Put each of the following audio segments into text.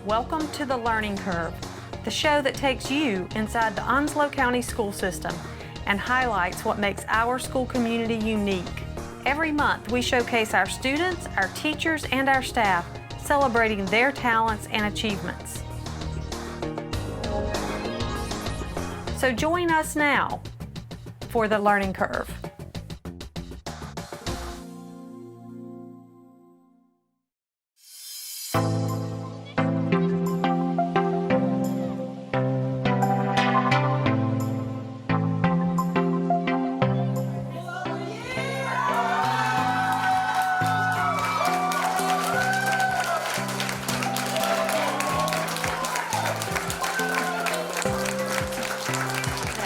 Welcome to The Learning Curve, the show that takes you inside the Onslow County school system and highlights what makes our school community unique. Every month, we showcase our students, our teachers, and our staff, celebrating their talents and achievements. So join us now for The Learning Curve.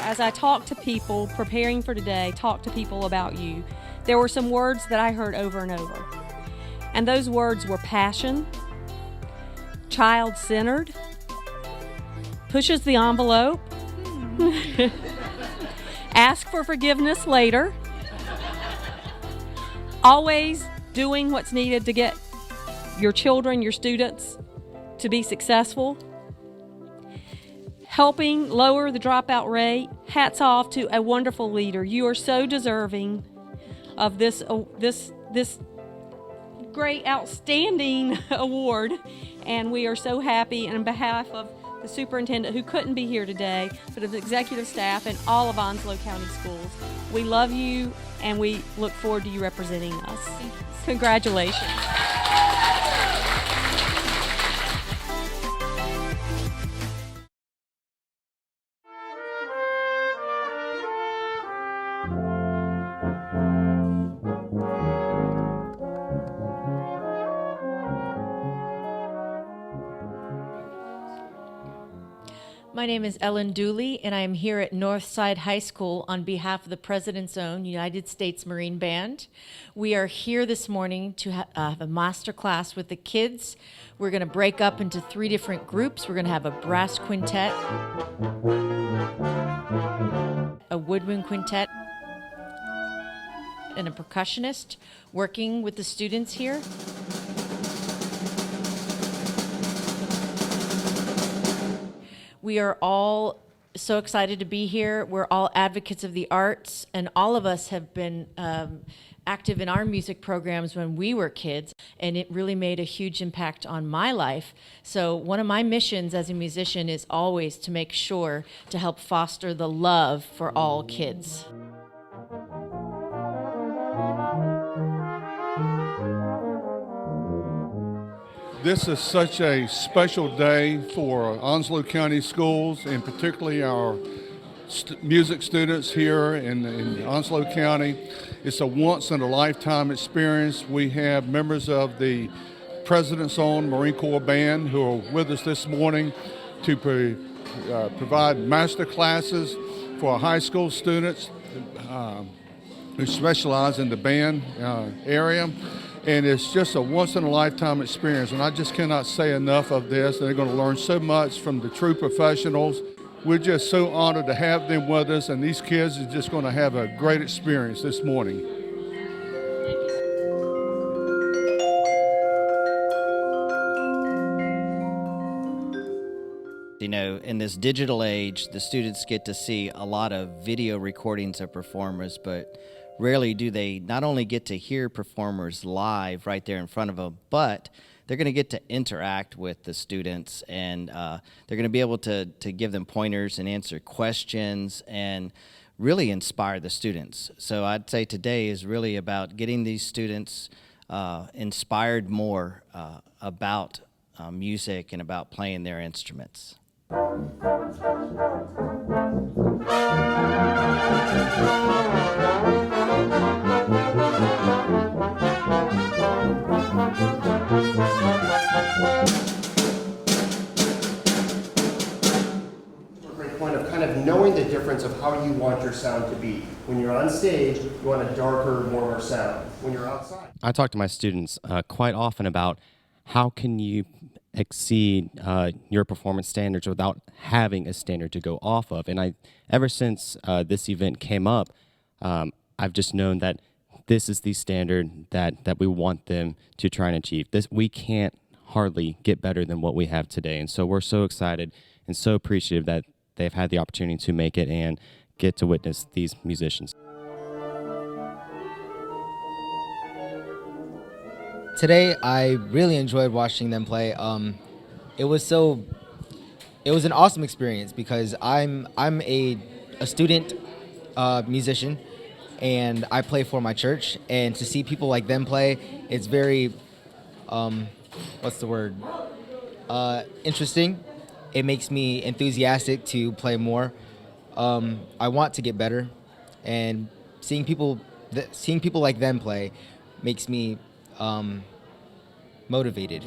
As I talked to people preparing for today, talked to people about you, there were some words that I heard over and over. And those words were passion, child-centered, pushes the envelope, ask for forgiveness later, always doing what's needed to get your children, your students, to be successful, helping lower the dropout rate. Hats off to a wonderful leader. You are so deserving of this great, outstanding award, and we are so happy. And on behalf of the superintendent, who couldn't be here today, but of the executive staff and all of Onslow County Schools, we love you, and we look forward to you representing us. Congratulations. My name is Ellen Dooley, and I am here at Northside High School on behalf of the President's Own United States Marine Band. We are here this morning to have a master class with the kids. We're going to break up into 3 different groups. We're going to have a brass quintet, a woodwind quintet, and a percussionist working with the students here. We are all so excited to be here. We're all advocates of the arts, and all of us have been active in our music programs when we were kids, and it really made a huge impact on my life. So one of my missions as a musician is always to make sure to help foster the love for all kids. This is such a special day for Onslow County Schools, and particularly our music students here in Onslow County. It's a once-in-a-lifetime experience. We have members of the President's Own Marine Corps Band who are with us this morning to provide master classes for our high school students who specialize in the band area. And it's just a once-in-a-lifetime experience, and I just cannot say enough of this. They're going to learn so much from the true professionals. We're just so honored to have them with us, and these kids are just going to have a great experience this morning. You know, in this digital age, the students get to see a lot of video recordings of performers, but rarely do they not only get to hear performers live right there in front of them, but they're going to get to interact with the students, and they're going to be able to give them pointers and answer questions and really inspire the students. So I'd say today is really about getting these students inspired more about music and about playing their instruments. Great point of kind of knowing the difference of how you want your sound to be. When you're on stage, you want a darker, warmer sound. When you're outside. I talk to my students quite often about how can you exceed your performance standards without having a standard to go off of. And ever since this event came up, I've just known that this is the standard that we want them to try and achieve. We can't hardly get better than what we have today. And so we're so excited and so appreciative that they've had the opportunity to make it and get to witness these musicians. Today, I really enjoyed watching them play. It was an awesome experience because I'm a student musician, and I play for my church. And to see people like them play, it's very, interesting. It makes me enthusiastic to play more. I want to get better, and seeing people like them play makes me motivated.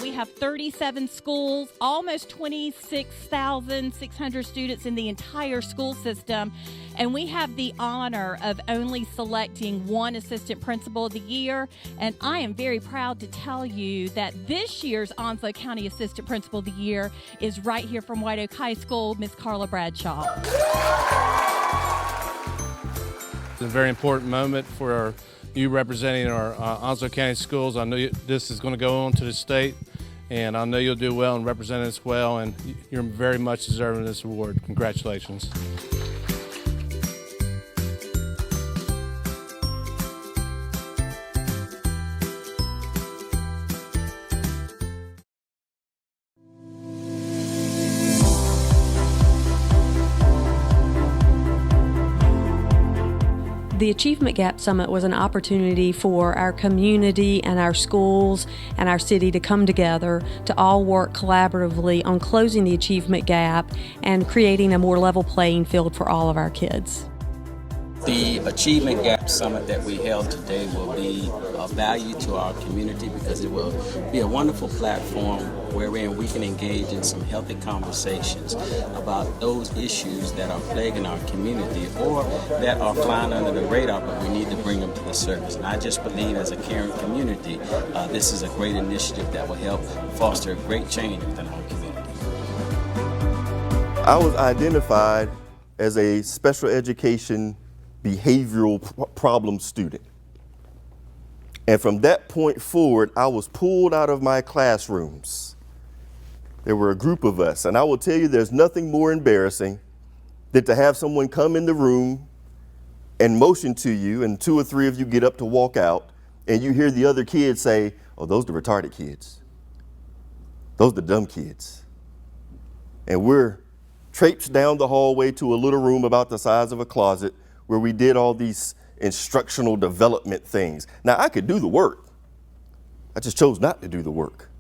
We have 37 schools, almost 26,600 students in the entire school system, and we have the honor of only selecting one assistant principal of the year. And I am very proud to tell you that this year's Onslow County Assistant Principal of the Year is right here from White Oak High School, Miss Carla Bradshaw. It's a very important moment for you representing our Onslow County schools. I know this is going to go on to the state, and I know you'll do well and represent us well, and you're very much deserving of this award. Congratulations. The Achievement Gap Summit was an opportunity for our community and our schools and our city to come together to all work collaboratively on closing the achievement gap and creating a more level playing field for all of our kids. The Achievement Gap Summit that we held today will be of value to our community because it will be a wonderful platform wherein we can engage in some healthy conversations about those issues that are plaguing our community or that are flying under the radar, but we need to bring them to the surface. And I just believe as a caring community, this is a great initiative that will help foster a great change within our community. I was identified as a special education behavioral problem student. And from that point forward, I was pulled out of my classrooms. There were a group of us, and I will tell you there's nothing more embarrassing than to have someone come in the room and motion to you, and 2 or 3 of you get up to walk out, and you hear the other kids say, "Oh, those are the retarded kids. Those are the dumb kids." And we're traipsed down the hallway to a little room about the size of a closet where we did all these instructional development things. Now, I could do the work. I just chose not to do the work.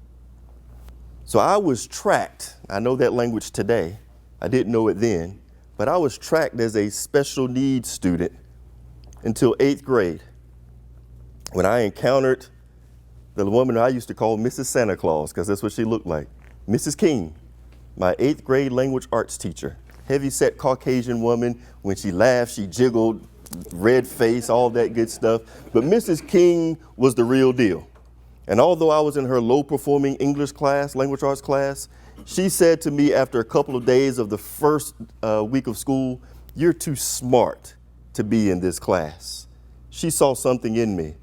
So I was tracked. I know that language today. I didn't know it then, but I was tracked as a special needs student until 8th grade, when I encountered the woman I used to call Mrs. Santa Claus, because that's what she looked like. Mrs. King, my 8th grade language arts teacher. Heavy-set Caucasian woman. When she laughed, she jiggled, red face, all that good stuff. But Mrs. King was the real deal. And although I was in her low-performing English class, language arts class, she said to me after a couple of days of the first week of school, "You're too smart to be in this class." She saw something in me.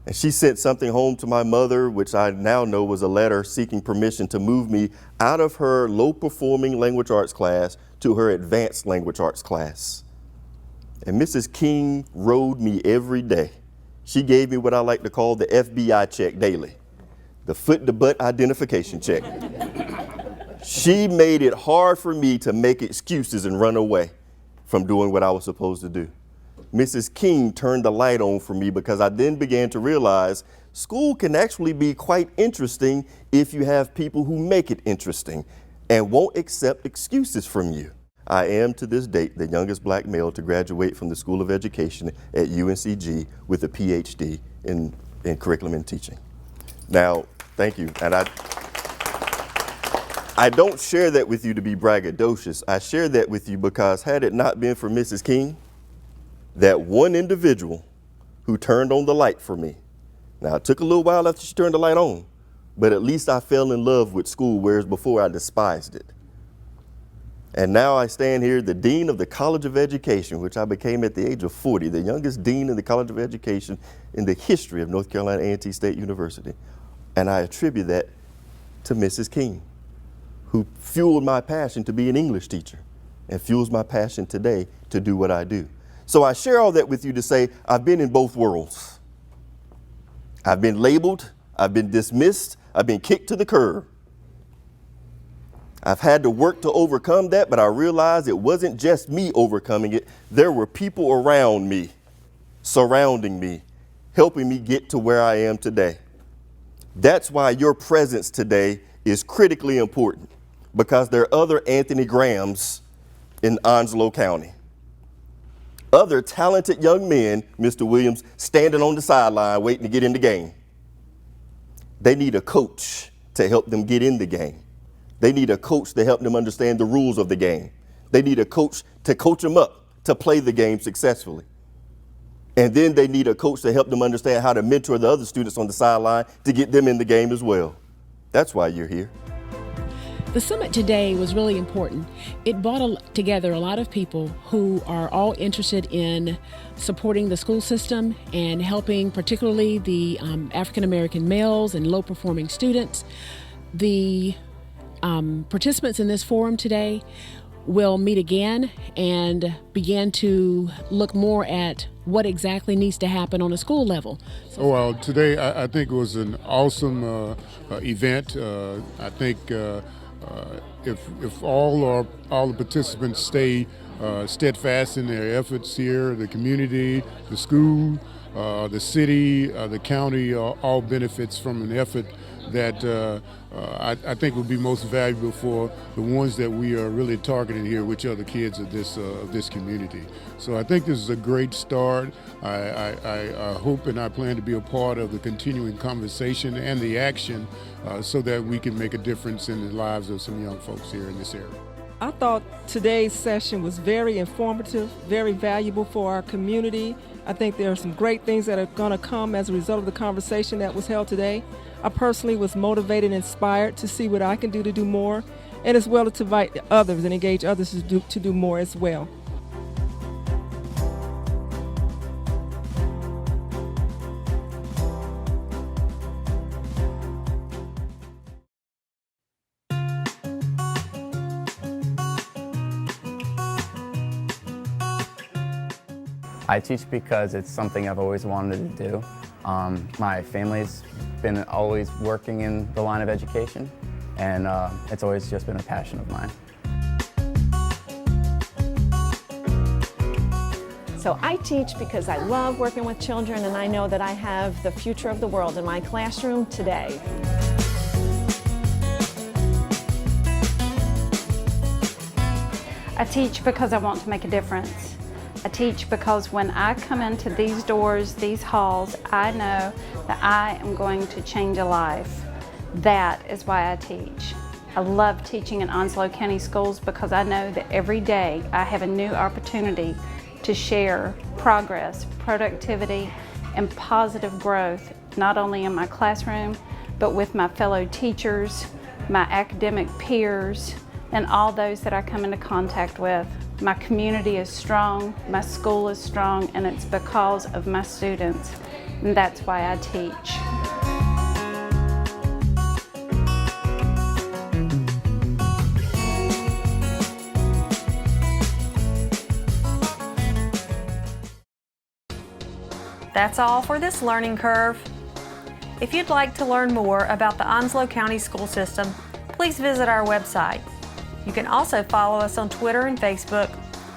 And she sent something home to my mother, which I now know was a letter seeking permission to move me out of her low-performing language arts class to her advanced language arts class. And Mrs. King rode me every day. She gave me what I like to call the FBI check daily, the foot-to-butt identification check. She made it hard for me to make excuses and run away from doing what I was supposed to do. Mrs. King turned the light on for me because I then began to realize school can actually be quite interesting if you have people who make it interesting and won't accept excuses from you. I am to this date the youngest black male to graduate from the School of Education at UNCG with a PhD in curriculum and teaching. Now, thank you. And I don't share that with you to be braggadocious. I share that with you because had it not been for Mrs. King, that one individual who turned on the light for me. Now, it took a little while after she turned the light on, but at least I fell in love with school, whereas before I despised it. And now I stand here, the Dean of the College of Education, which I became at the age of 40, the youngest Dean in the College of Education in the history of North Carolina A&T State University. And I attribute that to Mrs. King, who fueled my passion to be an English teacher and fuels my passion today to do what I do. So I share all that with you to say I've been in both worlds. I've been labeled, I've been dismissed, I've been kicked to the curb. I've had to work to overcome that, but I realized it wasn't just me overcoming it. There were people around me, surrounding me, helping me get to where I am today. That's why your presence today is critically important, because there are other Anthony Grahams in Onslow County. Other talented young men, Mr. Williams, standing on the sideline waiting to get in the game. They need a coach to help them get in the game. They need a coach to help them understand the rules of the game. They need a coach to coach them up to play the game successfully. And then they need a coach to help them understand how to mentor the other students on the sideline to get them in the game as well. That's why you're here. The summit today was really important. It brought together a lot of people who are all interested in supporting the school system and helping particularly the African American males and low performing students. The participants in this forum today will meet again and begin to look more at what exactly needs to happen on a school level. Well, today I think it was an awesome event. I think if all the participants stay steadfast in their efforts here, the community, the school, the city, the county, all benefits from an effort that I think would be most valuable for the ones that we are really targeting here, which are the kids of this community. So I think this is a great start. I hope and I plan to be a part of the continuing conversation and the action so that we can make a difference in the lives of some young folks here in this area. I thought today's session was very informative, very valuable for our community. I think there are some great things that are going to come as a result of the conversation that was held today. I personally was motivated and inspired to see what I can do to do more, and as well to invite others and engage others to do more as well. I teach because it's something I've always wanted to do. My family's been always working in the line of education, and it's always just been a passion of mine. So I teach because I love working with children, and I know that I have the future of the world in my classroom today. I teach because I want to make a difference. I teach because when I come into these doors, these halls, I know that I am going to change a life. That is why I teach. I love teaching in Onslow County Schools because I know that every day I have a new opportunity to share progress, productivity, and positive growth, not only in my classroom, but with my fellow teachers, my academic peers, and all those that I come into contact with. My community is strong, my school is strong, and it's because of my students, and that's why I teach. That's all for this learning curve. If you'd like to learn more about the Onslow County school system, please visit our website. You can also follow us on Twitter and Facebook,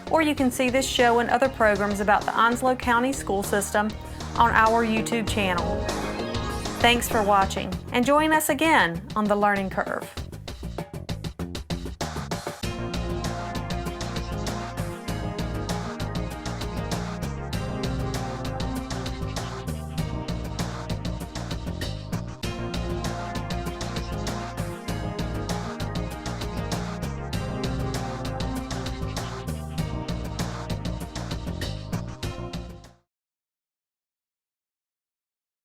or you can see this show and other programs about the Onslow County school system on our YouTube channel. Thanks for watching, and join us again on The Learning Curve.